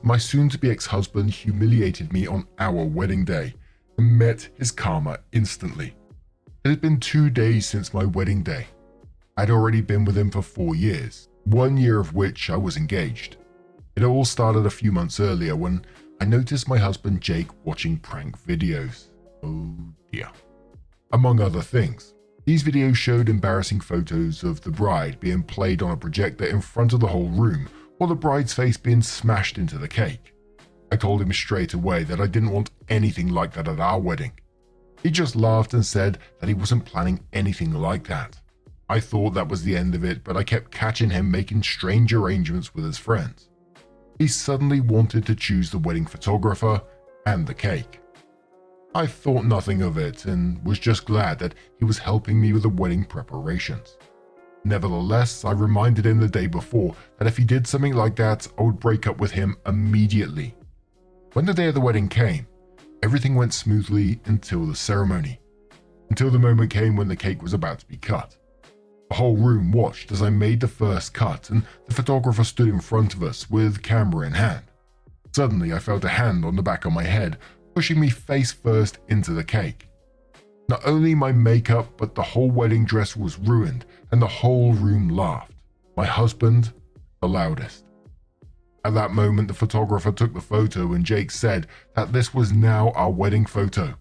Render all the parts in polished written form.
my soon-to-be ex-husband humiliated me on our wedding day and met his karma instantly. It had been 2 days since my wedding day. I'd already been with him for 4 years, 1 year of which I was engaged. It all started a few months earlier when I noticed my husband Jake watching prank videos. Oh dear. Among other things, these videos showed embarrassing photos of the bride being played on a projector in front of the whole room, or the bride's face being smashed into the cake. I told him straight away that I didn't want anything like that at our wedding. He just laughed and said that he wasn't planning anything like that. I thought that was the end of it, but I kept catching him making strange arrangements with his friends. He suddenly wanted to choose the wedding photographer and the cake. I thought nothing of it and was just glad that he was helping me with the wedding preparations. Nevertheless, I reminded him the day before that if he did something like that, I would break up with him immediately. When the day of the wedding came, everything went smoothly until the ceremony, until the moment came when the cake was about to be cut. The whole room watched as I made the first cut and the photographer stood in front of us with camera in hand. Suddenly, I felt a hand on the back of my head, pushing me face first into the cake. Not only my makeup, but the whole wedding dress was ruined and the whole room laughed. My husband, the loudest. At that moment, the photographer took the photo and Jake said that this was now our wedding photo.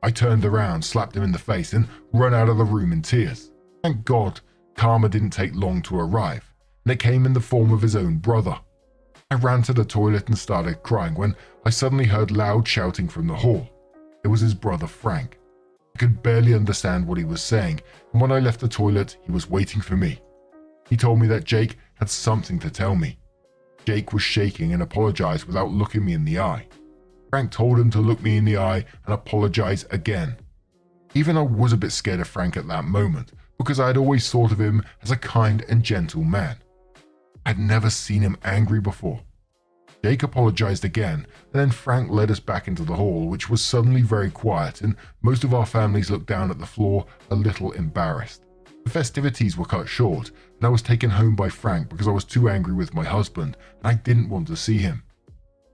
I turned around, slapped him in the face and ran out of the room in tears. Thank God, karma didn't take long to arrive, and it came in the form of his own brother. I ran to the toilet and started crying when I suddenly heard loud shouting from the hall. It was his brother Frank. I could barely understand what he was saying, and when I left the toilet, he was waiting for me. He told me that Jake had something to tell me. Jake was shaking and apologized without looking me in the eye. Frank told him to look me in the eye and apologize again. Even I was a bit scared of Frank at that moment, because I had always thought of him as a kind and gentle man. I'd never seen him angry before. Jake apologized again, and then Frank led us back into the hall, which was suddenly very quiet, and most of our families looked down at the floor a little embarrassed. The festivities were cut short, and I was taken home by Frank because I was too angry with my husband, and I didn't want to see him.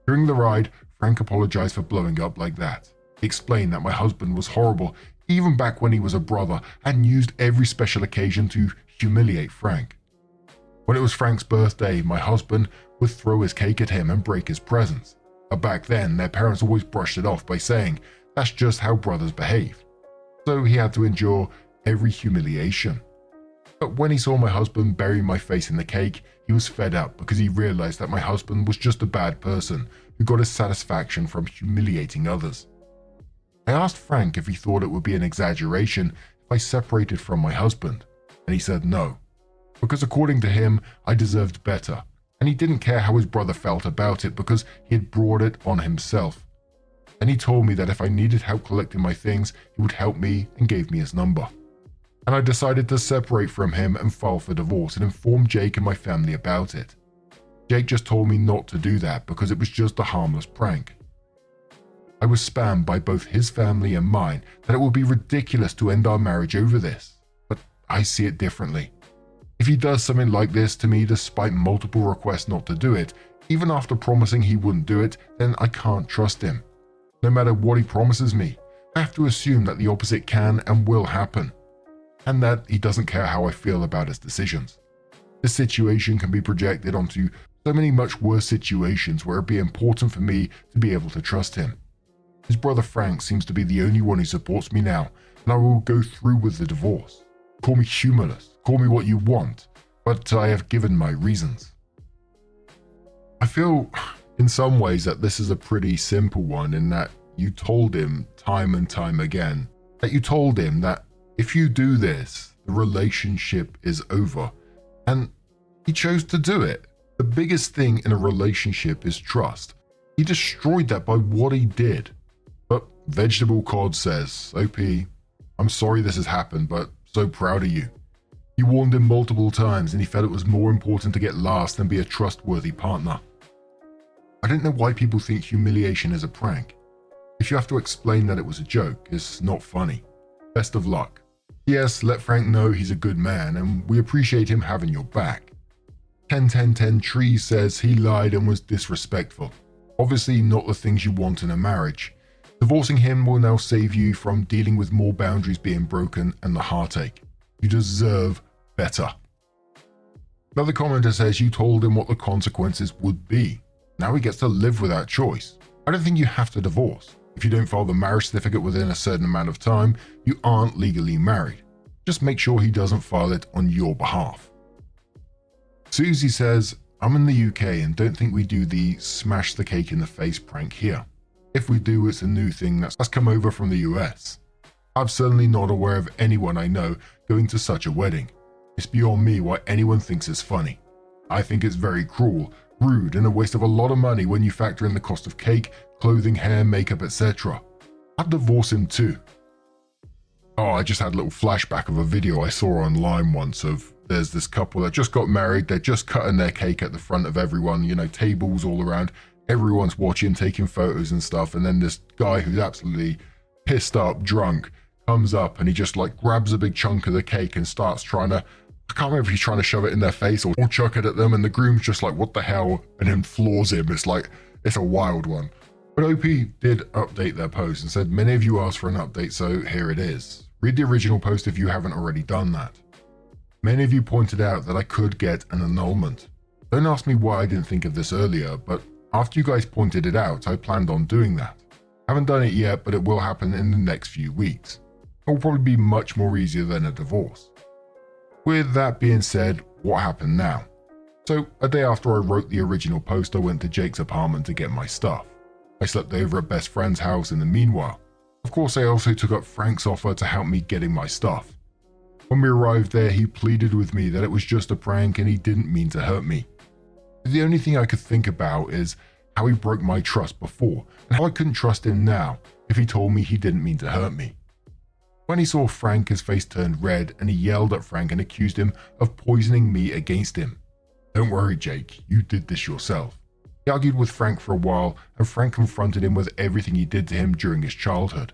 During the ride, Frank apologized for blowing up like that. He explained that my husband was horrible, even back when he was a brother, and used every special occasion to humiliate Frank. When it was Frank's birthday, my husband would throw his cake at him and break his presents. But back then, their parents always brushed it off by saying that's just how brothers behaved. So he had to endure every humiliation. But when he saw my husband bury my face in the cake, he was fed up because he realized that my husband was just a bad person who got his satisfaction from humiliating others. I asked Frank if he thought it would be an exaggeration if I separated from my husband, and he said no, because according to him, I deserved better, and he didn't care how his brother felt about it because he had brought it on himself. And he told me that if I needed help collecting my things, he would help me and gave me his number. And I decided to separate from him and file for divorce and inform Jake and my family about it. Jake just told me not to do that because it was just a harmless prank. I was spammed by both his family and mine that it would be ridiculous to end our marriage over this, but I see it differently. If he does something like this to me despite multiple requests not to do it, even after promising he wouldn't do it, then I can't trust him. No matter what he promises me, I have to assume that the opposite can and will happen, and that he doesn't care how I feel about his decisions. This situation can be projected onto so many much worse situations where it'd be important for me to be able to trust him. His brother Frank seems to be the only one who supports me now, and I will go through with the divorce. Call me humorless, call me what you want, but I have given my reasons. I feel in some ways that this is a pretty simple one in that you told him time and time again, that you told him that if you do this, the relationship is over, and he chose to do it. The biggest thing in a relationship is trust. He destroyed that by what he did. But Vegetable Cod says, OP, I'm sorry this has happened, but so proud of you. You warned him multiple times and he felt it was more important to get last than be a trustworthy partner. I don't know why people think humiliation is a prank. If you have to explain that it was a joke, it's not funny. Best of luck. Yes, let Frank know he's a good man and we appreciate him having your back. 101010 Tree says he lied and was disrespectful. Obviously not the things you want in a marriage. Divorcing him will now save you from dealing with more boundaries being broken and the heartache. You deserve better. Another commenter says you told him what the consequences would be. Now he gets to live with that choice. I don't think you have to divorce. If you don't file the marriage certificate within a certain amount of time, you aren't legally married. Just make sure he doesn't file it on your behalf. Susie says, I'm in the UK and don't think we do the smash the cake in the face prank here. If we do, it's a new thing that's come over from the US. I'm certainly not aware of anyone I know going to such a wedding. It's beyond me why anyone thinks it's funny. I think it's very cruel, rude, and a waste of a lot of money when you factor in the cost of cake, clothing, hair, makeup, etc. I'd divorce him too. Oh, I just had a little flashback of a video I saw online once of there's this couple that just got married, they're just cutting their cake at the front of everyone, you know, tables all around, everyone's watching, taking photos and stuff, and then this guy who's absolutely pissed up, drunk, comes up and he just like grabs a big chunk of the cake and starts trying to, I can't remember if he's trying to shove it in their face or chuck it at them, and the groom's just like, what the hell, and then floors him. It's like, it's a wild one. But OP did update their post and said, many of you asked for an update, so here it is. Read the original post if you haven't already done that. Many of you pointed out that I could get an annulment. Don't ask me why I didn't think of this earlier, but after you guys pointed it out, I planned on doing that. Haven't done it yet, but it will happen in the next few weeks. It will probably be much more easier than a divorce. With that being said, what happened now? So, a day after I wrote the original post, I went to Jake's apartment to get my stuff. I slept over at best friend's house in the meanwhile. Of course, I also took up Frank's offer to help me getting my stuff. When we arrived there, he pleaded with me that it was just a prank and he didn't mean to hurt me. The only thing I could think about is how he broke my trust before and how I couldn't trust him now if he told me he didn't mean to hurt me. When he saw Frank, his face turned red and he yelled at Frank and accused him of poisoning me against him. Don't worry, Jake, you did this yourself. He argued with Frank for a while and Frank confronted him with everything he did to him during his childhood.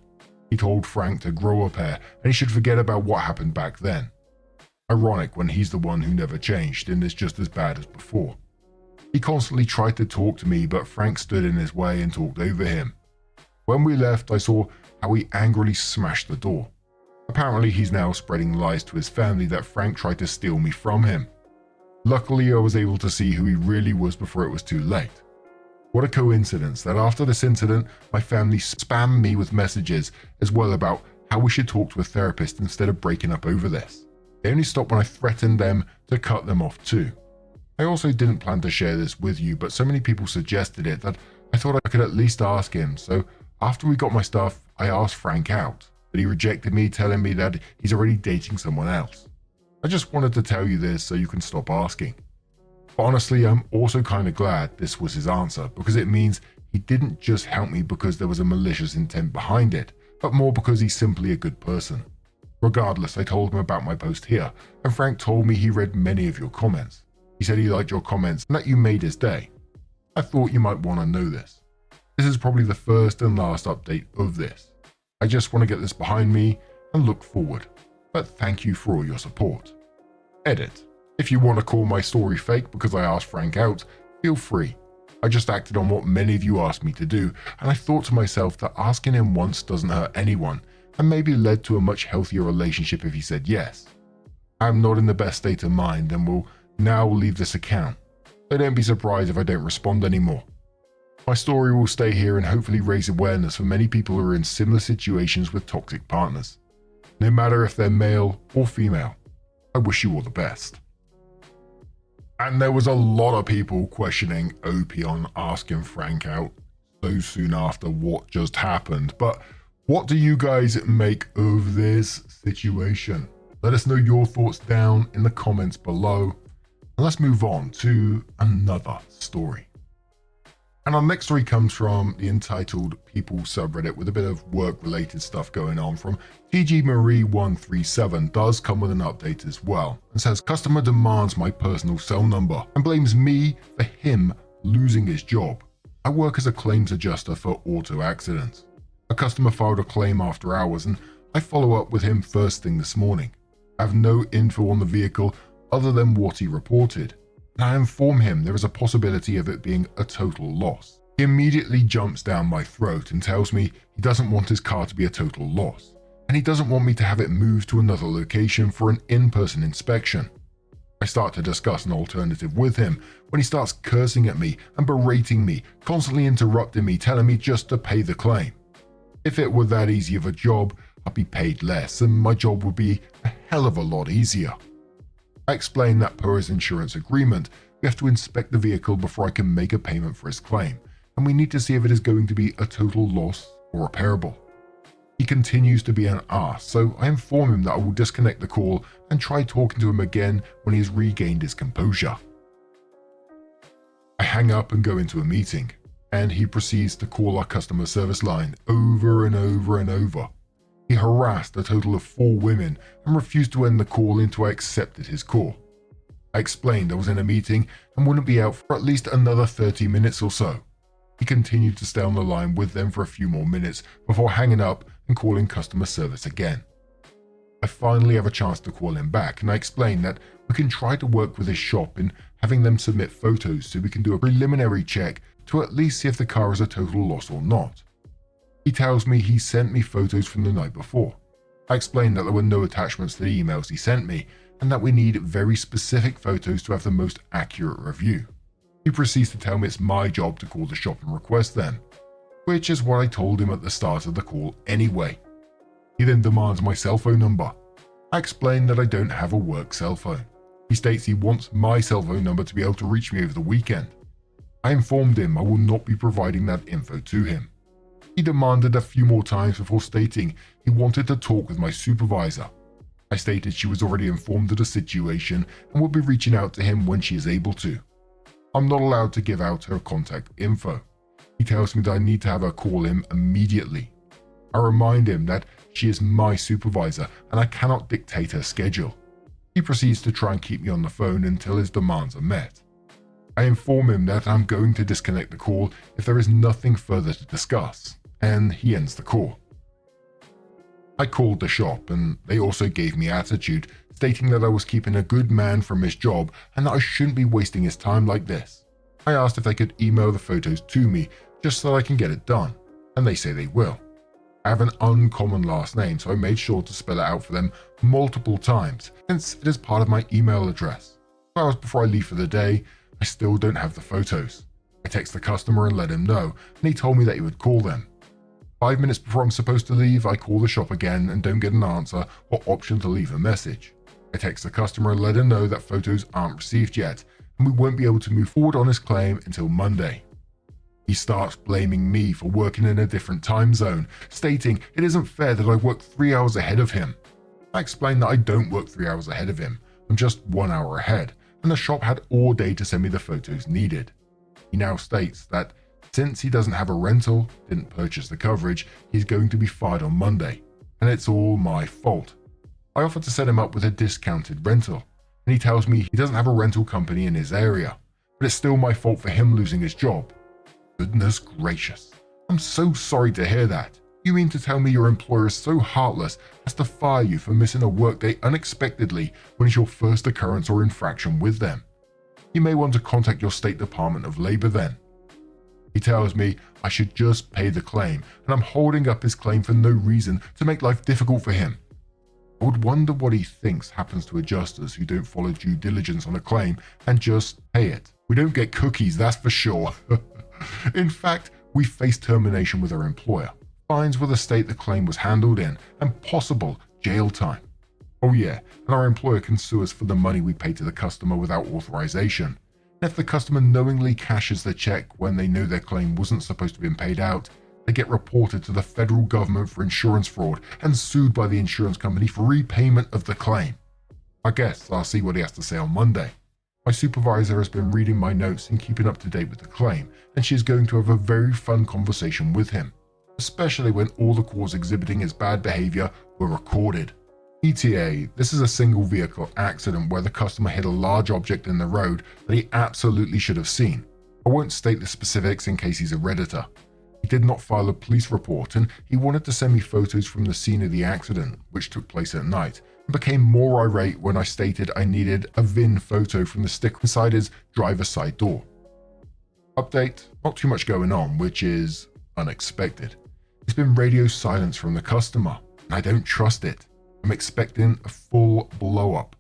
He told Frank to grow a pair and he should forget about what happened back then. Ironic when he's the one who never changed and is just as bad as before. He constantly tried to talk to me, but Frank stood in his way and talked over him. When we left, I saw how he angrily smashed the door. Apparently, he's now spreading lies to his family that Frank tried to steal me from him. Luckily, I was able to see who he really was before it was too late. What a coincidence that after this incident, my family spammed me with messages as well about how we should talk to a therapist instead of breaking up over this. They only stopped when I threatened them to cut them off too. I also didn't plan to share this with you, but so many people suggested it that I thought I could at least ask him. So after we got my stuff, I asked Frank out, but he rejected me, telling me that he's already dating someone else. I just wanted to tell you this so you can stop asking. But honestly, I'm also kind of glad this was his answer, because it means he didn't just help me because there was a malicious intent behind it, but more because he's simply a good person. Regardless, I told him about my post here, and Frank told me he read many of your comments. He said he liked your comments and that you made his day. I thought you might want to know this. This is probably the first and last update of this. I just want to get this behind me and look forward. But thank you for all your support. Edit. If you want to call my story fake because I asked Frank out, feel free. I just acted on what many of you asked me to do, and I thought to myself that asking him once doesn't hurt anyone, and maybe led to a much healthier relationship if he said yes. I am not in the best state of mind and will now leave this account, so don't be surprised if I don't respond anymore. My story will stay here and hopefully raise awareness for many people who are in similar situations with toxic partners. No matter if they're male or female, I wish you all the best. And there was a lot of people questioning OP on asking Frank out so soon after what just happened. But what do you guys make of this situation? Let us know your thoughts down in the comments below. And let's move on to another story. And our next story comes from the entitled People subreddit with a bit of work-related stuff going on from TG Marie 137 does come with an update as well and says customer demands my personal cell number and blames me for him losing his job. I work as a claims adjuster for auto accidents. A customer filed a claim after hours and I follow up with him first thing this morning. I have no info on the vehicle other than what he reported. and I inform him there is a possibility of it being a total loss. He immediately jumps down my throat and tells me he doesn't want his car to be a total loss, and he doesn't want me to have it moved to another location for an in-person inspection. I start to discuss an alternative with him when he starts cursing at me and berating me, constantly interrupting me, telling me just to pay the claim. If it were that easy of a job, I'd be paid less and my job would be a hell of a lot easier. I explain that per his insurance agreement, we have to inspect the vehicle before I can make a payment for his claim, and we need to see if it is going to be a total loss or repairable. He continues to be an arse, so I inform him that I will disconnect the call and try talking to him again when he has regained his composure. I hang up and go into a meeting, and he proceeds to call our customer service line over and over and over. He harassed a total of 4 women and refused to end the call until I accepted his call. I explained I was in a meeting and wouldn't be out for at least another 30 minutes or so. He continued to stay on the line with them for a few more minutes before hanging up and calling customer service again. I finally have a chance to call him back, and I explain that we can try to work with his shop in having them submit photos so we can do a preliminary check to at least see if the car is a total loss or not. He tells me he sent me photos from the night before. I explain that there were no attachments to the emails he sent me, and that we need very specific photos to have the most accurate review. He proceeds to tell me it's my job to call the shop and request them, which is what I told him at the start of the call anyway. He then demands my cell phone number. I explain that I don't have a work cell phone. He states he wants my cell phone number to be able to reach me over the weekend. I informed him I will not be providing that info to him. He demanded a few more times before stating he wanted to talk with my supervisor. I stated she was already informed of the situation and would be reaching out to him when she is able to. I'm not allowed to give out her contact info. He tells me that I need to have her call him immediately. I remind him that she is my supervisor and I cannot dictate her schedule. He proceeds to try and keep me on the phone until his demands are met. I inform him that I'm going to disconnect the call if there is nothing further to discuss, and he ends the call. I called the shop and they also gave me attitude, stating that I was keeping a good man from his job and that I shouldn't be wasting his time like this. I asked if they could email the photos to me just so I can get it done, and they say they will. I have an uncommon last name, so I made sure to spell it out for them multiple times, since it is part of my email address. 2 hours before I leave for the day, I still don't have the photos. I text the customer and let him know, and he told me that he would call them. 5 minutes before I'm supposed to leave, I call the shop again and don't get an answer or option to leave a message. I text the customer and let him know that photos aren't received yet, and we won't be able to move forward on his claim until Monday. He starts blaming me for working in a different time zone, stating it isn't fair that I work 3 hours ahead of him. I explained that I don't work 3 hours ahead of him, I'm just 1 hour ahead, and the shop had all day to send me the photos needed. He now states that since he doesn't have a rental, didn't purchase the coverage, he's going to be fired on Monday, and it's all my fault. I offer to set him up with a discounted rental, and he tells me he doesn't have a rental company in his area, but it's still my fault for him losing his job. Goodness gracious, I'm so sorry to hear that. You mean to tell me your employer is so heartless as to fire you for missing a workday unexpectedly when it's your first occurrence or infraction with them? You may want to contact your State Department of Labor then. He tells me I should just pay the claim, and I'm holding up his claim for no reason to make life difficult for him. I would wonder what he thinks happens to adjusters who don't follow due diligence on a claim and just pay it. We don't get cookies, that's for sure. In fact, we face termination with our employer, fines with the state the claim was handled in, and possible jail time. Oh yeah, and our employer can sue us for the money we pay to the customer without authorization. And if the customer knowingly cashes the check when they know their claim wasn't supposed to have been paid out, they get reported to the federal government for insurance fraud and sued by the insurance company for repayment of the claim. I guess I'll see what he has to say on Monday. My supervisor has been reading my notes and keeping up to date with the claim, and she is going to have a very fun conversation with him, especially when all the calls exhibiting his bad behavior were recorded. ETA, this is a single vehicle accident where the customer hit a large object in the road that he absolutely should have seen. I won't state the specifics in case he's a Redditor. He did not file a police report, and he wanted to send me photos from the scene of the accident, which took place at night, and became more irate when I stated I needed a VIN photo from the sticker inside his driver's side door. Update, not too much going on, which is unexpected. It's been radio silence from the customer, and I don't trust it. I'm expecting a full blow-up.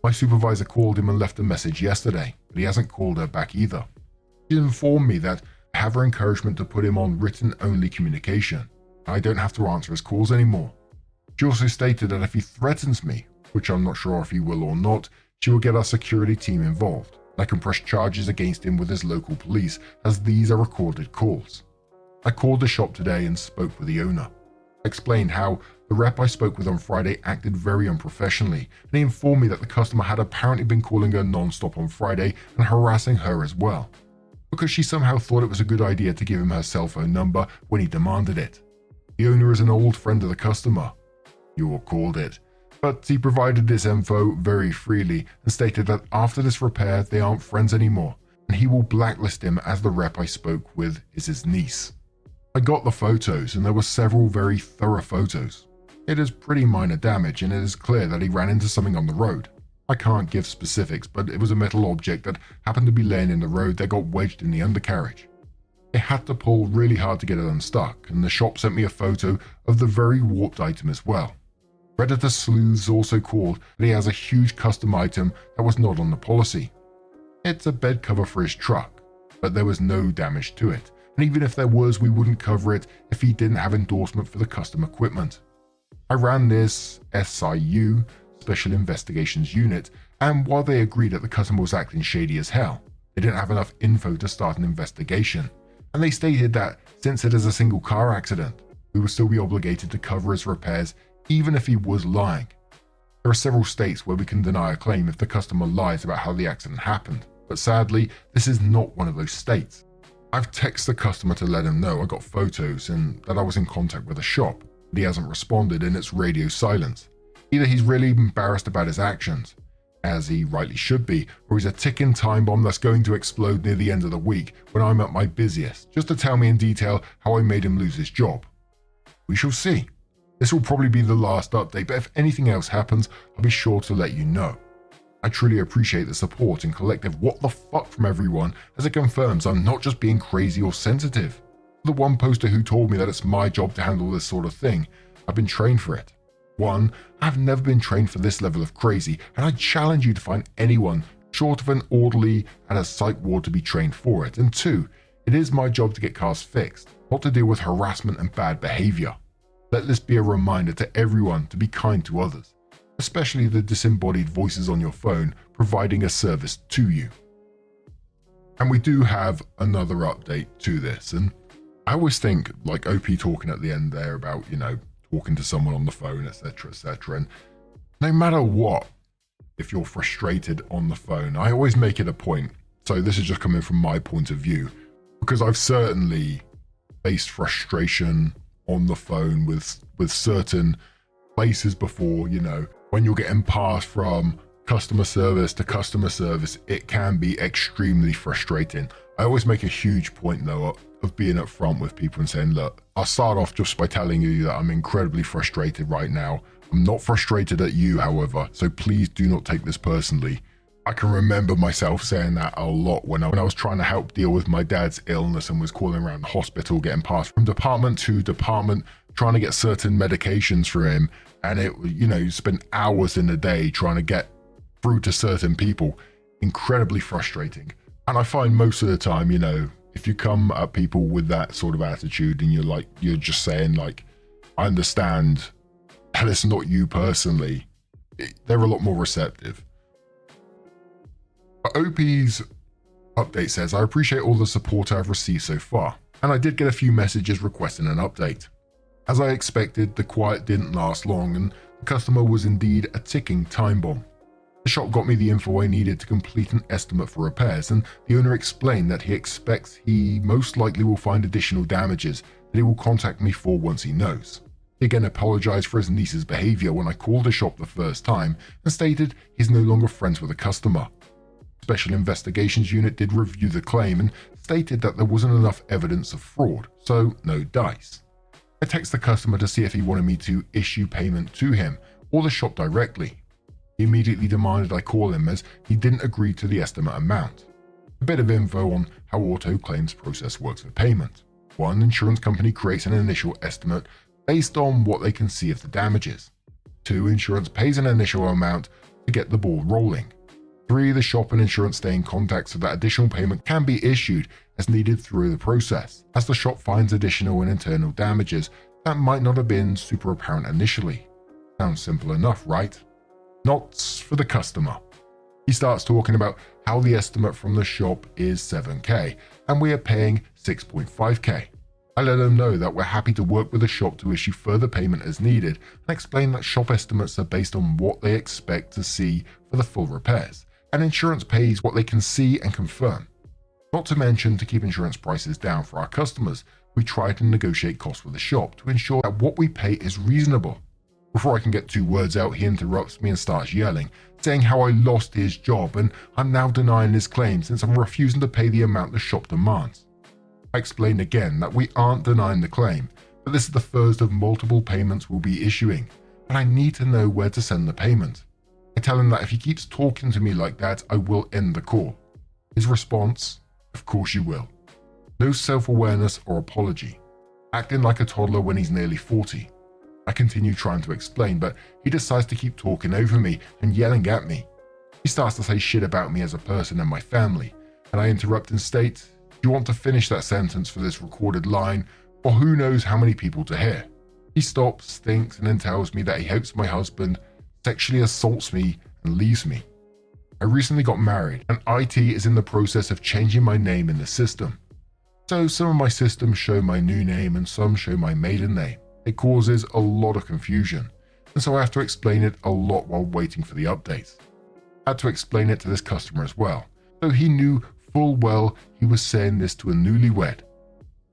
My supervisor called him and left a message yesterday, but he hasn't called her back either. She informed me that I have her encouragement to put him on written-only communication. I don't have to answer his calls anymore. She also stated that if he threatens me, which I'm not sure if he will or not, she will get our security team involved. I can press charges against him with his local police, as these are recorded calls. I called the shop today and spoke with the owner. I explained how the rep I spoke with on Friday acted very unprofessionally, and he informed me that the customer had apparently been calling her non-stop on Friday and harassing her as well, because she somehow thought it was a good idea to give him her cell phone number when he demanded it. The owner is an old friend of the customer. You all called it. But he provided this info very freely and stated that after this repair they aren't friends anymore, and he will blacklist him, as the rep I spoke with is his niece. I got the photos, and there were several very thorough photos. It is pretty minor damage, and it is clear that he ran into something on the road. I can't give specifics, but it was a metal object that happened to be laying in the road that got wedged in the undercarriage. They had to pull really hard to get it unstuck, and the shop sent me a photo of the very warped item as well. Redditor sleuths also called that he has a huge custom item that was not on the policy. It's a bed cover for his truck, but there was no damage to it, and even if there was, we wouldn't cover it if he didn't have endorsement for the custom equipment. I ran this SIU, Special Investigations Unit, and while they agreed that the customer was acting shady as hell, they didn't have enough info to start an investigation, and they stated that since it is a single car accident, we would still be obligated to cover his repairs even if he was lying. There are several states where we can deny a claim if the customer lies about how the accident happened, but sadly, this is not one of those states. I've texted the customer to let him know I got photos and that I was in contact with the shop, but he hasn't responded, and it's radio silence. Either he's really embarrassed about his actions, as he rightly should be, or he's a ticking time bomb that's going to explode near the end of the week when I'm at my busiest, just to tell me in detail how I made him lose his job. We shall see. This will probably be the last update, but if anything else happens, I'll be sure to let you know. I truly appreciate the support and collective what the fuck from everyone, as it confirms I'm not just being crazy or sensitive. The one poster who told me that it's my job to handle this sort of thing, I've been trained for it. 1, I've never been trained for this level of crazy, and I challenge you to find anyone short of an orderly at a psych ward to be trained for it. And 2, it is my job to get cars fixed, not to deal with harassment and bad behavior. Let this be a reminder to everyone to be kind to others, especially the disembodied voices on your phone providing a service to you. And we do have another update to this, and I always think, like OP talking at the end there about, talking to someone on the phone, etc., etc. And no matter what, if you're frustrated on the phone, I always make it a point. So this is just coming from my point of view, because I've certainly faced frustration on the phone with certain places before. When you're getting passed from customer service to customer service, it can be extremely frustrating. I always make a huge point though of being upfront with people and saying, look, I'll start off just by telling you that I'm incredibly frustrated right now. I'm not frustrated at you, however, so please do not take this personally. I can remember myself saying that a lot when I was trying to help deal with my dad's illness and was calling around the hospital, getting passed from department to department, trying to get certain medications for him. And you spend hours in the day trying to get through to certain people. Incredibly frustrating. And I find most of the time, if you come at people with that sort of attitude and you're just saying I understand that it's not you personally, they're a lot more receptive. OP's update says, I appreciate all the support I've received so far, and I did get a few messages requesting an update. As I expected, the quiet didn't last long, and the customer was indeed a ticking time bomb. The shop got me the info I needed to complete an estimate for repairs, and the owner explained that he expects he most likely will find additional damages that he will contact me for once he knows. He again apologized for his niece's behavior when I called the shop the first time and stated he's no longer friends with the customer. Special Investigations Unit did review the claim and stated that there wasn't enough evidence of fraud, so no dice. I texted the customer to see if he wanted me to issue payment to him, or the shop directly. He immediately demanded I call him as he didn't agree to the estimate amount. A bit of info on how auto claims process works for payment. One insurance company creates an initial estimate based on what they can see of the damages. 2, insurance pays an initial amount to get the ball rolling. 3, the shop and insurance stay in contact so that additional payment can be issued as needed through the process, as the shop finds additional and internal damages that might not have been super apparent initially. Sounds simple enough, right? Not for the customer. He starts talking about how the estimate from the shop is 7k and we are paying 6.5k. I let him know that we're happy to work with the shop to issue further payment as needed and explain that shop estimates are based on what they expect to see for the full repairs, and insurance pays what they can see and confirm. Not to mention, to keep insurance prices down for our customers, we try to negotiate costs with the shop to ensure that what we pay is reasonable. Before I can get 2 words out, he interrupts me and starts yelling, saying how I lost his job and I'm now denying his claim since I'm refusing to pay the amount the shop demands. I explain again that we aren't denying the claim, but this is the first of multiple payments we'll be issuing, and I need to know where to send the payment. I tell him that if he keeps talking to me like that, I will end the call. His response, of course you will. No self-awareness or apology. Acting like a toddler when he's nearly 40. I continue trying to explain, but he decides to keep talking over me and yelling at me. He starts to say shit about me as a person and my family, and I interrupt and state, "Do you want to finish that sentence for this recorded line, or who knows how many people to hear?" He stops, thinks, and then tells me that he hopes my husband sexually assaults me and leaves me. I recently got married, and IT is in the process of changing my name in the system. So some of my systems show my new name and some show my maiden name. It causes a lot of confusion, and so I have to explain it a lot while waiting for the updates. I had to explain it to this customer as well, so he knew full well he was saying this to a newlywed.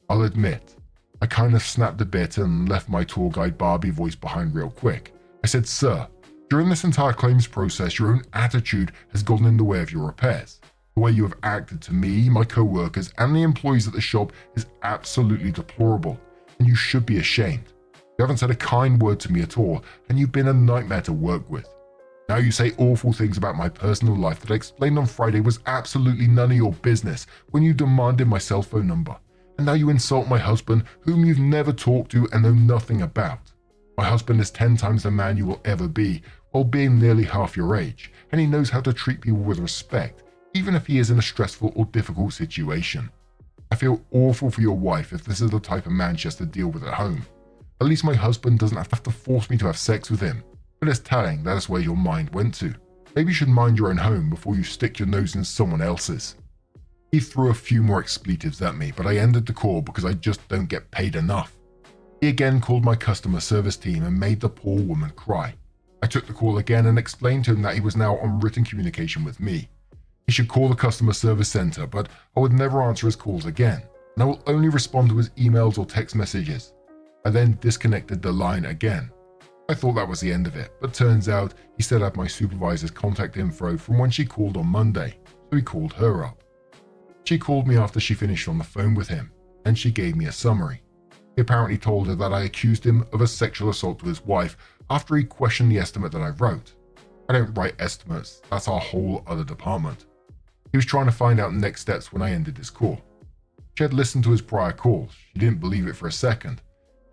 I'll admit, I kind of snapped a bit and left my tour guide Barbie voice behind real quick. I said, "Sir, during this entire claims process, your own attitude has gotten in the way of your repairs. The way you have acted to me, my co-workers, and the employees at the shop is absolutely deplorable, and you should be ashamed. You haven't said a kind word to me at all, and you've been a nightmare to work with. Now you say awful things about my personal life that I explained on Friday was absolutely none of your business when you demanded my cell phone number. And now you insult my husband, whom you've never talked to and know nothing about. My husband is 10 times the man you will ever be, while being nearly half your age, and he knows how to treat people with respect, even if he is in a stressful or difficult situation. I feel awful for your wife if this is the type of man she has to deal with at home. At least my husband doesn't have to force me to have sex with him. But it's telling that is where your mind went to. Maybe you should mind your own home before you stick your nose in someone else's." He threw a few more expletives at me, but I ended the call because I just don't get paid enough. He again called my customer service team and made the poor woman cry. I took the call again and explained to him that he was now on written communication with me. He should call the customer service center, but I would never answer his calls again, and I will only respond to his emails or text messages. I then disconnected the line again. I thought that was the end of it, but turns out he still had my supervisor's contact info from when she called on Monday, so he called her up. She called me after she finished on the phone with him, and she gave me a summary. He apparently told her that I accused him of a sexual assault to his wife after he questioned the estimate that I wrote. I don't write estimates, that's our whole other department. He was trying to find out next steps when I ended his call. She had listened to his prior calls. She didn't believe it for a second.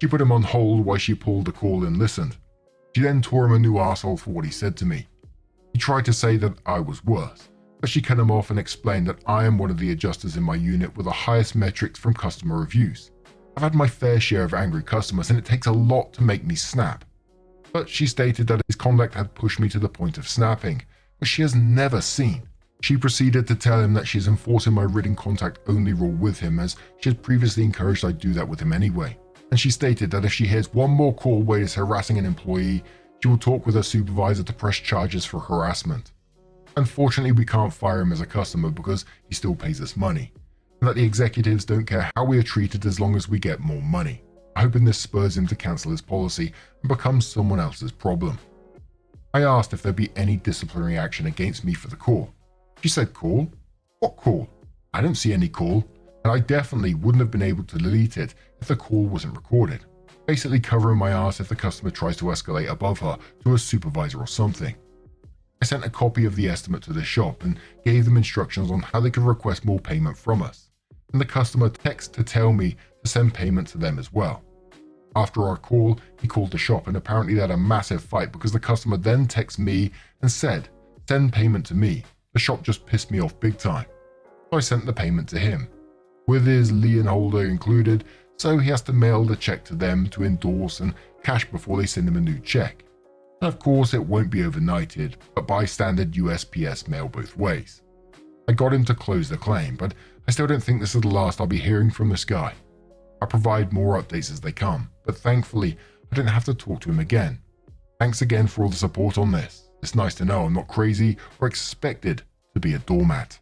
She put him on hold while she pulled the call and listened. She then tore him a new arsehole for what he said to me. He tried to say that I was worse, but she cut him off and explained that I am one of the adjusters in my unit with the highest metrics from customer reviews. I've had my fair share of angry customers and it takes a lot to make me snap. But she stated that his conduct had pushed me to the point of snapping, which she has never seen. She proceeded to tell him that she is enforcing my written contact only rule with him, as she had previously encouraged I do that with him anyway. And she stated that if she hears one more call where he is harassing an employee, she will talk with her supervisor to press charges for harassment. Unfortunately, we can't fire him as a customer because he still pays us money, and that the executives don't care how we are treated as long as we get more money. I hope this spurs him to cancel his policy and become someone else's problem. I asked if there'd be any disciplinary action against me for the call. She said, "Call? What call? I don't see any call, and I definitely wouldn't have been able to delete it if the call wasn't recorded." basically covering my ass if the customer tries to escalate above her to a supervisor or something. I sent a copy of the estimate to the shop and gave them instructions on how they could request more payment from us, and the customer texted to tell me to send payment to them as well. After our call, he called the shop and apparently they had a massive fight because the customer then texted me and said, "Send payment to me." The shop just pissed me off big time. So I sent the payment to him, with his lien holder included, so he has to mail the check to them to endorse and cash before they send him a new check. And of course it won't be overnighted, but by standard USPS mail both ways. I got him to close the claim, but I still don't think this is the last I'll be hearing from this guy. I provide more updates as they come, but thankfully I don't have to talk to him again. Thanks again for all the support on this. It's nice to know I'm not crazy or expected to be a doormat.